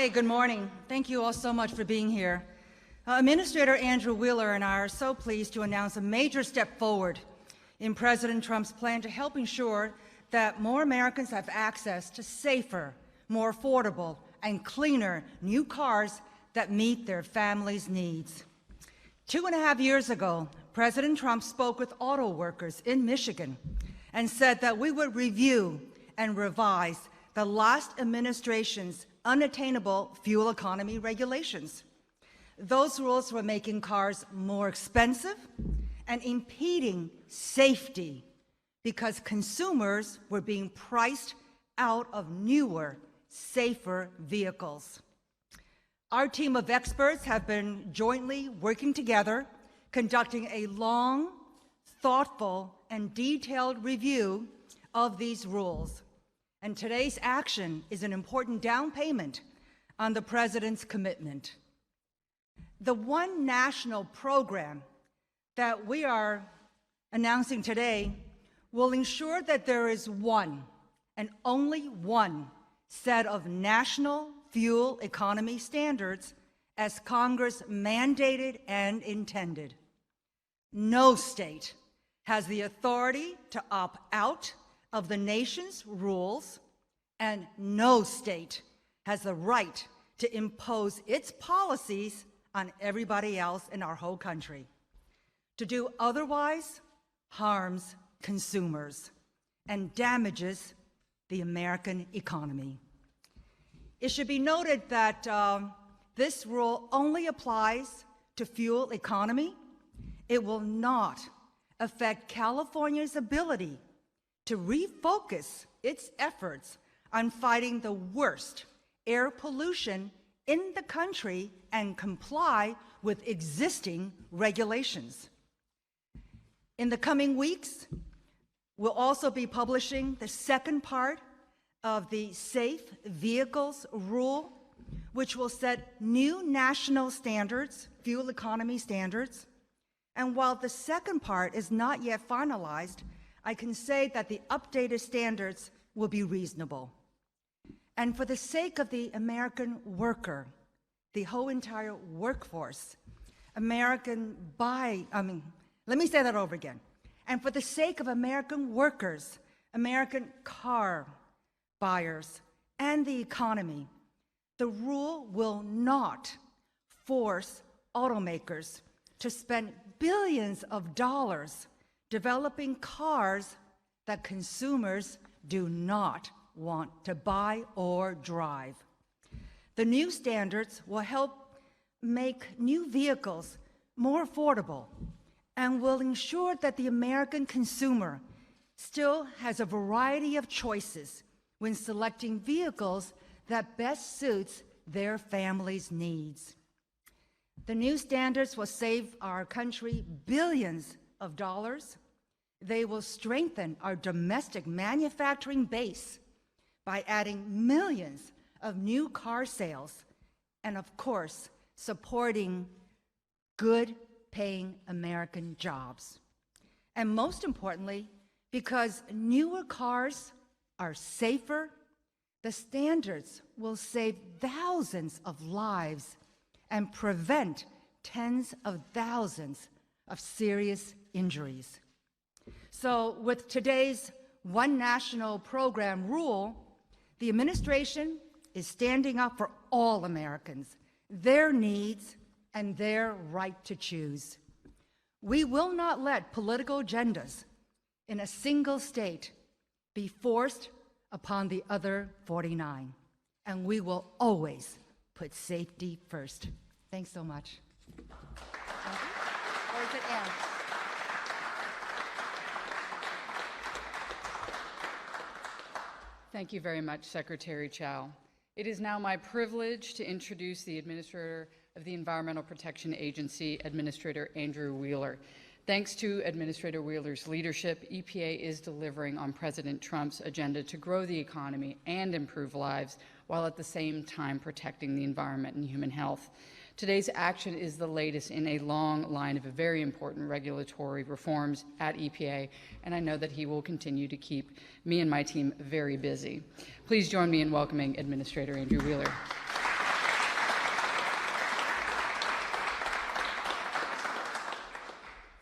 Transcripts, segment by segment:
Hey, good morning. Thank you all so much for being here. Administrator Andrew Wheeler and I are so pleased to announce a major step forward in President Trump's plan to help ensure that more Americans have access to safer, more affordable, and cleaner new cars that meet their families' needs. 2.5 years ago, President Trump spoke with auto workers in Michigan and said that we would review and revise the last administration's unattainable fuel economy regulations. Those rules were making cars more expensive and impeding safety because consumers were being priced out of newer, safer vehicles. Our team of experts have been jointly working together, conducting a long, thoughtful, and detailed review of these rules. And today's action is an important down payment on the President's commitment. The one national program that we are announcing today will ensure that there is one and only one set of national fuel economy standards as Congress mandated and intended. No state has the authority to opt out of the nation's rules, and no state has the right to impose its policies on everybody else in our whole country. To do otherwise harms consumers and damages the American economy. It should be noted that this rule only applies to fuel economy. It will not affect California's ability to refocus its efforts on fighting the worst air pollution in the country and comply with existing regulations. In the coming weeks, we'll also be publishing the second part of the Safe Vehicles Rule, which will set new national standards, fuel economy standards. And while the second part is not yet finalized, I can say that the updated standards will be reasonable. And for the sake of the American worker, the whole entire workforce, let me say that over again. And for the sake of American workers, American car buyers, and the economy, the rule will not force automakers to spend billions of dollars developing cars that consumers do not want to buy or drive. The new standards will help make new vehicles more affordable and will ensure that the American consumer still has a variety of choices when selecting vehicles that best suits their family's needs. The new standards will save our country billions of dollars. They will strengthen our domestic manufacturing base by adding millions of new car sales and, of course, supporting good-paying American jobs. And most importantly, because newer cars are safer, the standards will save thousands of lives and prevent tens of thousands of serious injuries. So with today's One National Program rule, the administration is standing up for all Americans, their needs, and their right to choose. We will not let political agendas in a single state be forced upon the other 49, and we will always put safety first. Thanks so much. Or is it Ann? Thank you very much, Secretary Chao. It is now my privilege to introduce the Administrator of the Environmental Protection Agency, Administrator Andrew Wheeler. Thanks to Administrator Wheeler's leadership, EPA is delivering on President Trump's agenda to grow the economy and improve lives, while at the same time protecting the environment and human health. Today's action is the latest in a long line of very important regulatory reforms at EPA, and I know that he will continue to keep me and my team very busy. Please join me in welcoming Administrator Andrew Wheeler.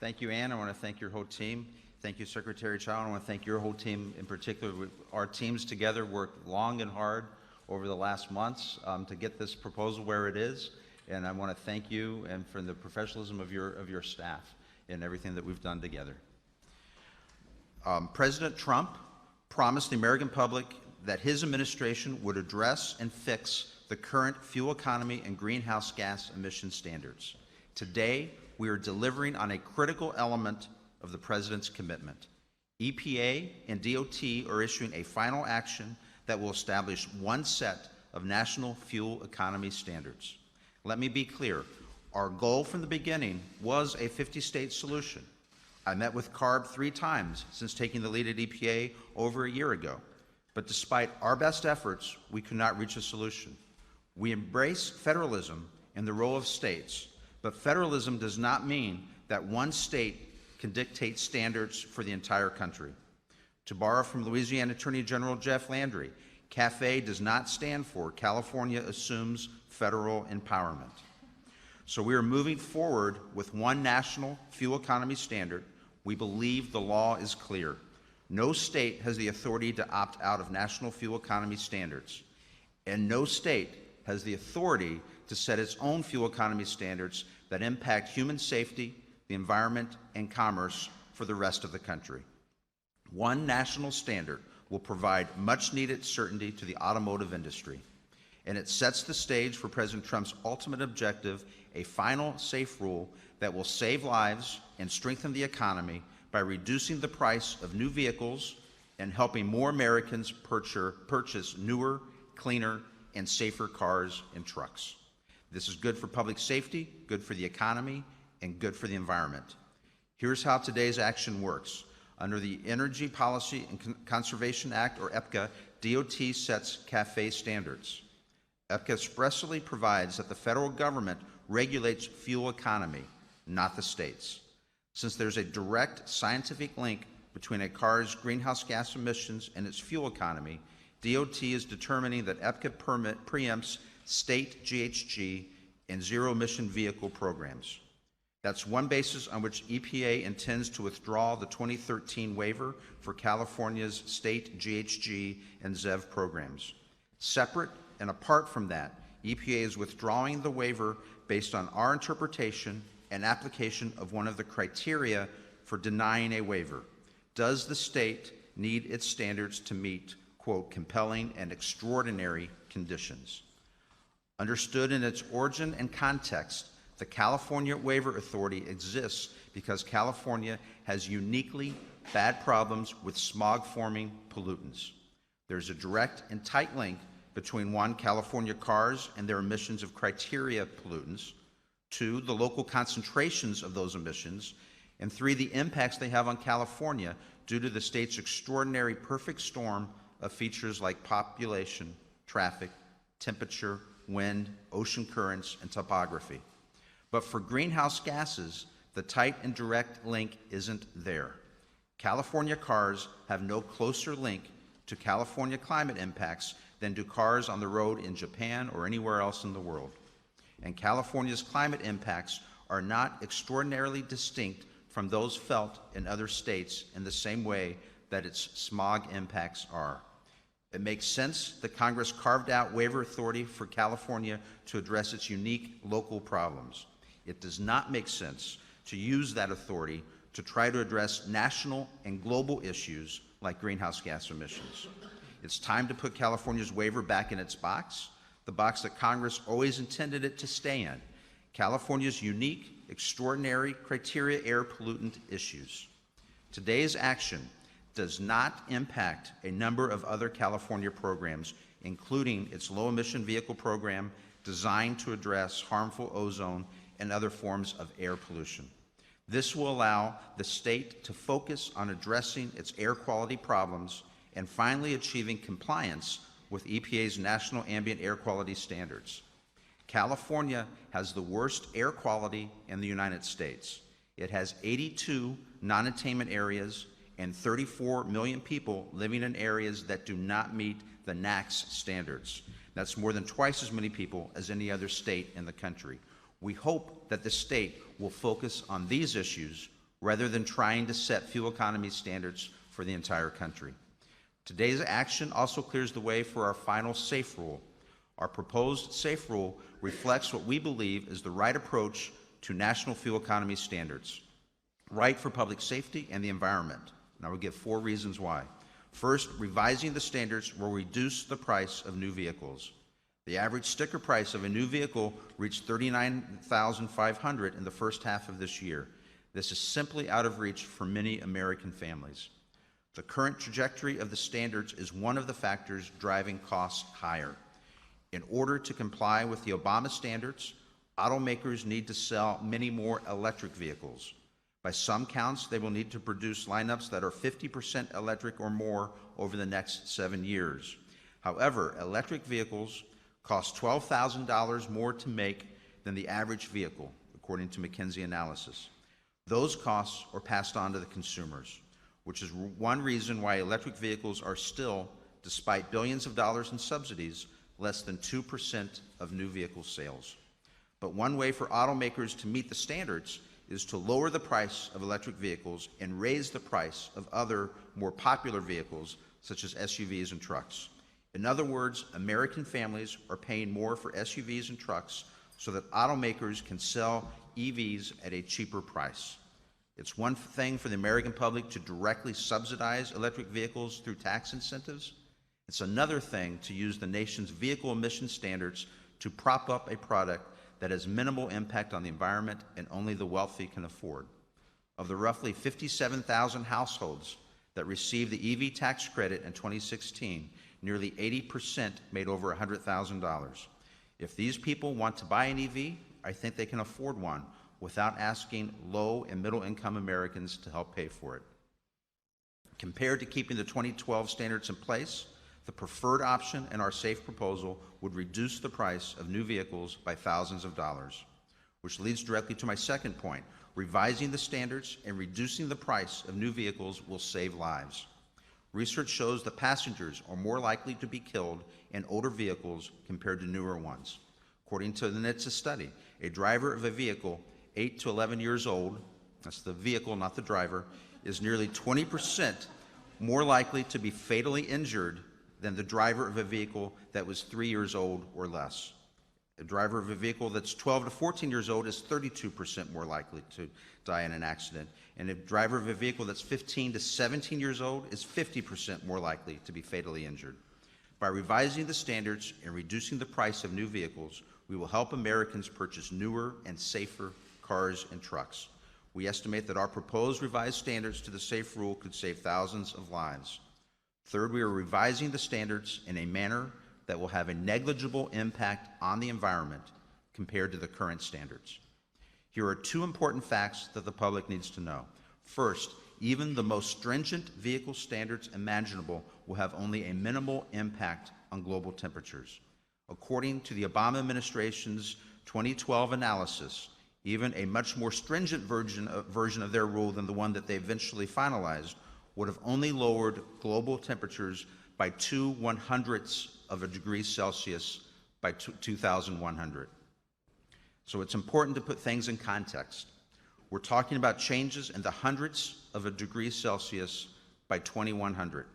Thank you, Ann. I want to thank your whole team. Thank you, Secretary Chao. I want to thank your whole team in particular. Our teams together worked long and hard over the last months to get this proposal where it is. And I want to thank you and for the professionalism of your staff in everything that we've done together. President Trump promised the American public that his administration would address and fix the current fuel economy and greenhouse gas emission standards. Today, we are delivering on a critical element of the President's commitment. EPA and DOT are issuing a final action that will establish one set of national fuel economy standards. Let me be clear, our goal from the beginning was a 50-state solution. I met with CARB 3 times since taking the lead at EPA over a year ago. But despite our best efforts, we could not reach a solution. We embrace federalism and the role of states, but federalism does not mean that one state can dictate standards for the entire country. To borrow from Louisiana Attorney General Jeff Landry, CAFE does not stand for California Assumes Federal Empowerment. So we are moving forward with one national fuel economy standard. We believe the law is clear. No state has the authority to opt out of national fuel economy standards, and no state has the authority to set its own fuel economy standards that impact human safety, the environment, and commerce for the rest of the country. One national standard will provide much-needed certainty to the automotive industry, and it sets the stage for President Trump's ultimate objective, a final safe rule that will save lives and strengthen the economy by reducing the price of new vehicles and helping more Americans purchase newer, cleaner, and safer cars and trucks. This is good for public safety, good for the economy, and good for the environment. Here's how today's action works. Under the Energy Policy and Conservation Act, or EPA, DOT sets CAFE standards. EPA expressly provides that the federal government regulates fuel economy, not the states. Since there's a direct scientific link between a car's greenhouse gas emissions and its fuel economy, DOT is determining that EPA permit preempts state GHG and zero-emission vehicle programs. That's one basis on which EPA intends to withdraw the 2013 waiver for California's state GHG and ZEV programs. Separate and apart from that, EPA is withdrawing the waiver based on our interpretation and application of one of the criteria for denying a waiver. Does the state need its standards to meet, quote, compelling and extraordinary conditions? Understood in its origin and context, the California Waiver Authority exists because California has uniquely bad problems with smog-forming pollutants. There's a direct and tight link between 1, California cars and their emissions of criteria pollutants, 2, the local concentrations of those emissions, and 3, the impacts they have on California due to the state's extraordinary perfect storm of features like population, traffic, temperature, wind, ocean currents, and topography. But for greenhouse gases, the tight and direct link isn't there. California cars have no closer link to California climate impacts than do cars on the road in Japan or anywhere else in the world. And California's climate impacts are not extraordinarily distinct from those felt in other states in the same way that its smog impacts are. It makes sense that Congress carved out waiver authority for California to address its unique local problems. It does not make sense to use that authority to try to address national and global issues like greenhouse gas emissions. It's time to put California's waiver back in its box, the box that Congress always intended it to stay in, California's unique, extraordinary criteria air pollutant issues. Today's action does not impact a number of other California programs, including its low-emission vehicle program designed to address harmful ozone and other forms of air pollution. This will allow the state to focus on addressing its air quality problems and finally achieving compliance with EPA's national ambient air quality standards. California has the worst air quality in the United States. It has 82 non-attainment areas and 34 million people living in areas that do not meet the NAAQS standards. That's more than twice as many people as any other state in the country. We hope that the state will focus on these issues rather than trying to set fuel economy standards for the entire country. Today's action also clears the way for our final SAFE rule. Our proposed SAFE rule reflects what we believe is the right approach to national fuel economy standards, right for public safety and the environment. And I will give 4 reasons why. First, revising the standards will reduce the price of new vehicles. The average sticker price of a new vehicle reached $39,500 in the first half of this year. This is simply out of reach for many American families. The current trajectory of the standards is one of the factors driving costs higher. In order to comply with the Obama standards, automakers need to sell many more electric vehicles. By some counts, they will need to produce lineups that are 50% electric or more over the next 7 years. However, electric vehicles cost $12,000 more to make than the average vehicle, according to McKinsey analysis. Those costs are passed on to the consumers, which is one reason why electric vehicles are still, despite billions of dollars in subsidies, less than 2% of new vehicle sales. But one way for automakers to meet the standards is to lower the price of electric vehicles and raise the price of other more popular vehicles, such as SUVs and trucks. In other words, American families are paying more for SUVs and trucks so that automakers can sell EVs at a cheaper price. It's one thing for the American public to directly subsidize electric vehicles through tax incentives. It's another thing to use the nation's vehicle emission standards to prop up a product that has minimal impact on the environment and only the wealthy can afford. Of the roughly 57,000 households that received the EV tax credit in 2016, nearly 80% made over $100,000. If these people want to buy an EV, I think they can afford one without asking low and middle income Americans to help pay for it. Compared to keeping the 2012 standards in place, the preferred option in our SAFE proposal would reduce the price of new vehicles by thousands of dollars, which leads directly to my second point. Revising the standards and reducing the price of new vehicles will save lives. Research shows that passengers are more likely to be killed in older vehicles compared to newer ones. According to the NHTSA study, a driver of a vehicle 8 to 11 years old, that's the vehicle, not the driver, is nearly 20% more likely to be fatally injured than the driver of a vehicle that was 3 years old or less. A driver of a vehicle that's 12 to 14 years old is 32% more likely to die in an accident. And a driver of a vehicle that's 15 to 17 years old is 50% more likely to be fatally injured. By revising the standards and reducing the price of new vehicles, we will help Americans purchase newer and safer cars and trucks. We estimate that our proposed revised standards to the SAFE rule could save thousands of lives. Third, we are revising the standards in a manner that will have a negligible impact on the environment compared to the current standards. Here are 2 important facts that the public needs to know. First, even the most stringent vehicle standards imaginable will have only a minimal impact on global temperatures. According to the Obama administration's 2012 analysis, even a much more stringent version of their rule than the one that they eventually finalized would have only lowered global temperatures by 0.02 of a degree Celsius by 2100. So it's important to put things in context. We're talking about changes in the hundredths of a degree Celsius by 2100.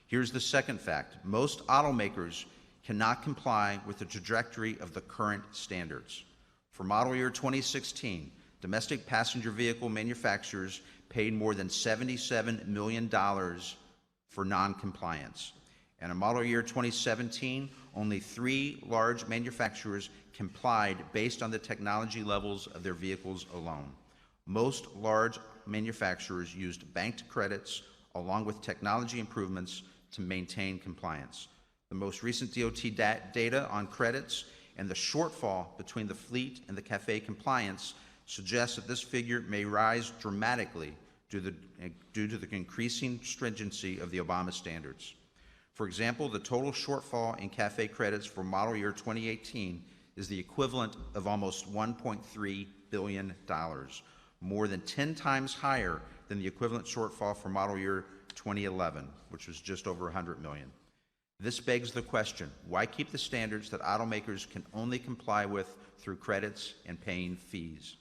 Here's the second fact. Most automakers cannot comply with the trajectory of the current standards. For model year 2016, domestic passenger vehicle manufacturers paid more than $77 million for non-compliance. And in model year 2017, only 3 large manufacturers complied based on the technology levels of their vehicles alone. Most large manufacturers used banked credits along with technology improvements to maintain compliance. The most recent DOT data on credits and the shortfall between the fleet and the CAFE compliance suggests that this figure may rise dramatically due to the increasing stringency of the Obama standards. For example, the total shortfall in CAFE credits for model year 2018 is the equivalent of almost $1.3 billion, more than 10 times higher than the equivalent shortfall for model year 2011, which was just over $100 million. This begs the question, why keep the standards that automakers can only comply with through credits and paying fees?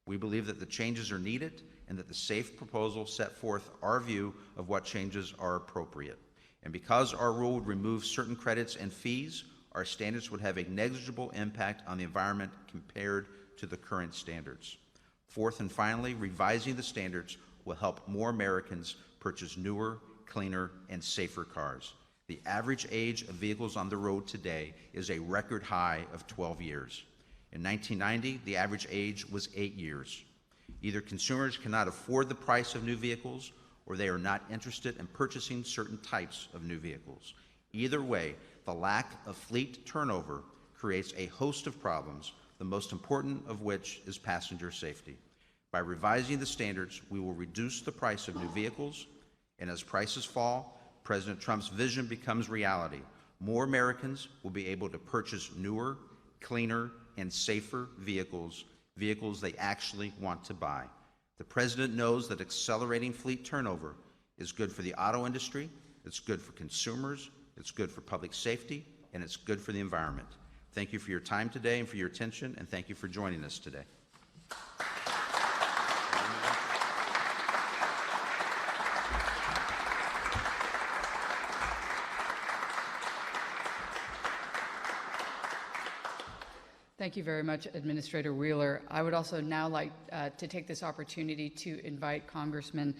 We believe that the changes are needed and that the SAFE proposal set forth our view of what changes are appropriate. And because our rule would remove certain credits and fees, our standards would have a negligible impact on the environment compared to the current standards. Fourth and finally, revising the standards will help more Americans purchase newer, cleaner, and safer cars. The average age of vehicles on the road today is a record high of 12 years. In 1990, the average age was 8 years. Either consumers cannot afford the price of new vehicles, or they are not interested in purchasing certain types of new vehicles. Either way, the lack of fleet turnover creates a host of problems, the most important of which is passenger safety. By revising the standards, we will reduce the price of new vehicles, and as prices fall, President Trump's vision becomes reality. More Americans will be able to purchase newer, cleaner, and safer vehicles they actually want to buy. The President knows that accelerating fleet turnover is good for the auto industry, it's good for consumers, it's good for public safety, and it's good for the environment. Thank you for your time today and for your attention, and thank you for joining us today. Thank you very much, Administrator Wheeler. I would also now like to take this opportunity to invite Congressman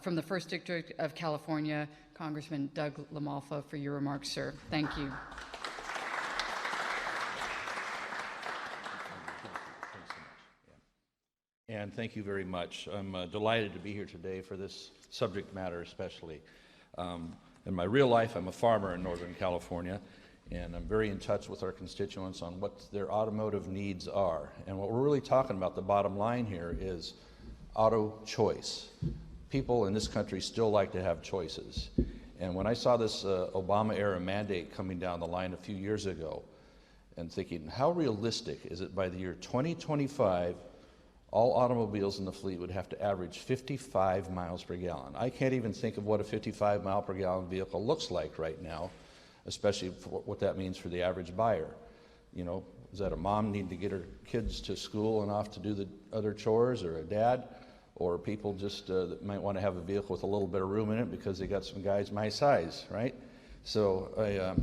from the 1st District of California, Congressman Doug LaMalfa, for your remarks, sir. Thank you. And thank you very much. I'm delighted to be here today for this subject matter especially. In my real life, I'm a farmer in Northern California, and I'm very in touch with our constituents on what their automotive needs are. And what we're really talking about, the bottom line here, is auto choice. People in this country still like to have choices. And when I saw this Obama-era mandate coming down the line a few years ago, and thinking, how realistic is it by the year 2025, all automobiles in the fleet would have to average 55 miles per gallon. I can't even think of what a 55 mile per gallon vehicle looks like right now, especially for what that means for the average buyer. You know, is that a mom needing to get her kids to school and off to do the other chores, or a dad, or people just that might want to have a vehicle with a little bit of room in it because they got some guys my size, right? So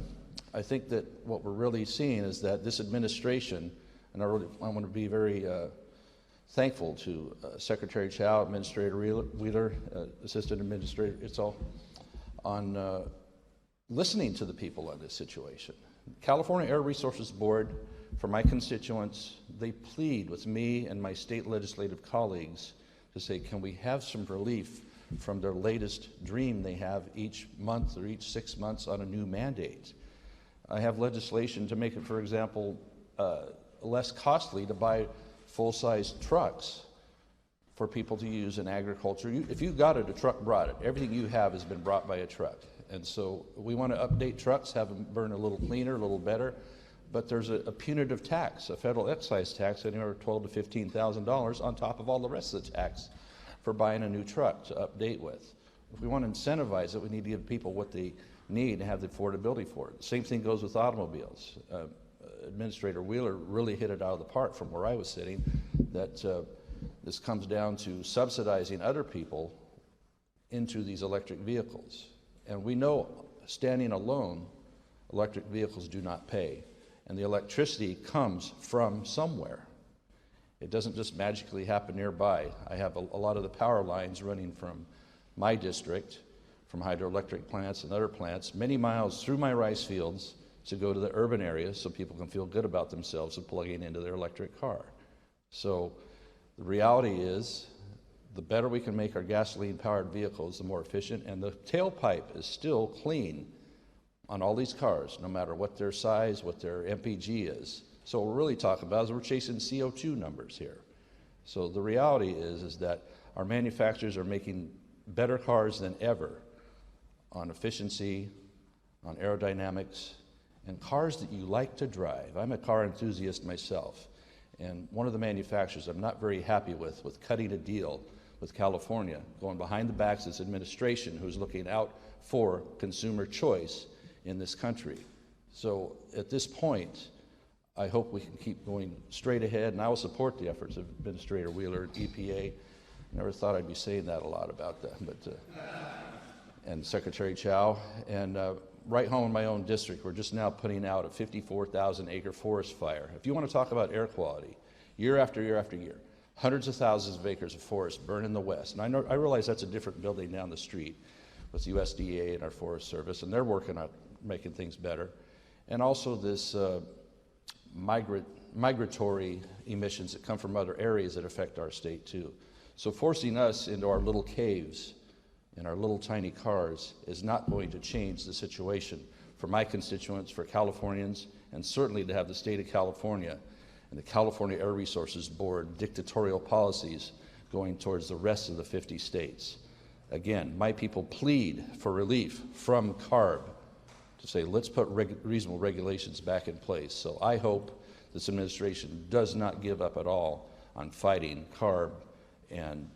I think that what we're really seeing is that this administration, and I want to be very thankful to Secretary Chao, Administrator Wheeler, Assistant Administrator Itzel, on listening to the people on this situation. California Air Resources Board, for my constituents, they plead with me and my state legislative colleagues to say, can we have some relief from their latest dream they have each month or each 6 months on a new mandate. I have legislation to make it, for example, less costly to buy full-size trucks for people to use in agriculture. If you got it, a truck brought it. Everything you have has been brought by a truck. And so we want to update trucks, have them burn a little cleaner, a little better, but there's a punitive tax, a federal excise tax, anywhere $12,000 to $15,000 on top of all the rest of the tax for buying a new truck to update with. If we want to incentivize it, we need to give people what they need and have the affordability for it. Same thing goes with automobiles. Administrator Wheeler really hit it out of the park from where I was sitting, that this comes down to subsidizing other people into these electric vehicles. And we know, standing alone, electric vehicles do not pay. And the electricity comes from somewhere. It doesn't just magically happen nearby. I have a lot of the power lines running from my district, from hydroelectric plants and other plants, many miles through my rice fields to go to the urban areas so people can feel good about themselves and plugging into their electric car. So the reality is, the better we can make our gasoline-powered vehicles, the more efficient, and the tailpipe is still clean on all these cars, no matter what their size, what their MPG is. So what we're really talking about is we're chasing CO2 numbers here. So the reality is that our manufacturers are making better cars than ever on efficiency, on aerodynamics, and cars that you like to drive. I'm a car enthusiast myself, and one of the manufacturers I'm not very happy with cutting a deal with California, going behind the backs of this administration who's looking out for consumer choice in this country. So at this point, I hope we can keep going straight ahead, and I will support the efforts of Administrator Wheeler and EPA Never thought I'd be saying that a lot about that, but and Secretary Chao, and right home in my own district, we're just now putting out a 54,000-acre forest fire. If you want to talk about air quality, year after year after year, hundreds of thousands of acres of forest burn in the West. And I realize that's a different building down the street with USDA and our Forest Service, and they're working on making things better. And also this migratory emissions that come from other areas that affect our state too. So forcing us into our little caves in our little tiny cars is not going to change the situation for my constituents, for Californians, and certainly to have the state of California and the California Air Resources Board dictatorial policies going towards the rest of the 50 states. Again, my people plead for relief from CARB to say, let's put reasonable regulations back in place. So I hope this administration does not give up at all on fighting CARB, and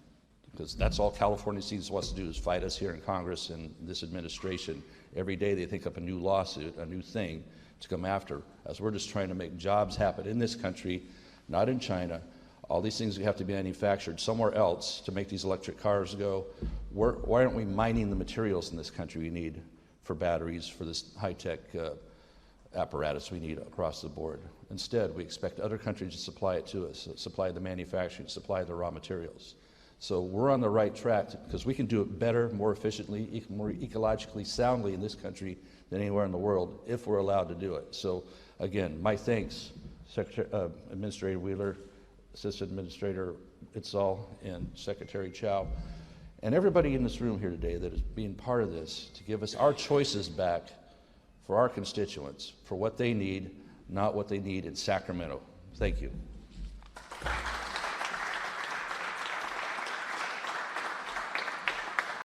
because that's all California seems wants to do is fight us here in Congress and this administration. Every day they think up a new lawsuit, a new thing to come after, as we're just trying to make jobs happen in this country, not in China. All these things have to be manufactured somewhere else to make these electric cars go. Why aren't we mining the materials in this country we need for batteries, for this high-tech apparatus we need across the board? Instead, we expect other countries to supply it to us, supply the manufacturing, supply the raw materials. So we're on the right track because we can do it better, more efficiently, more ecologically soundly in this country than anywhere in the world if we're allowed to do it. So again, my thanks, Administrator Wheeler, Assistant Administrator Itzal, and Secretary Chao, and everybody in this room here today that is being part of this to give us our choices back for our constituents, for what they need, not what they need in Sacramento. Thank you.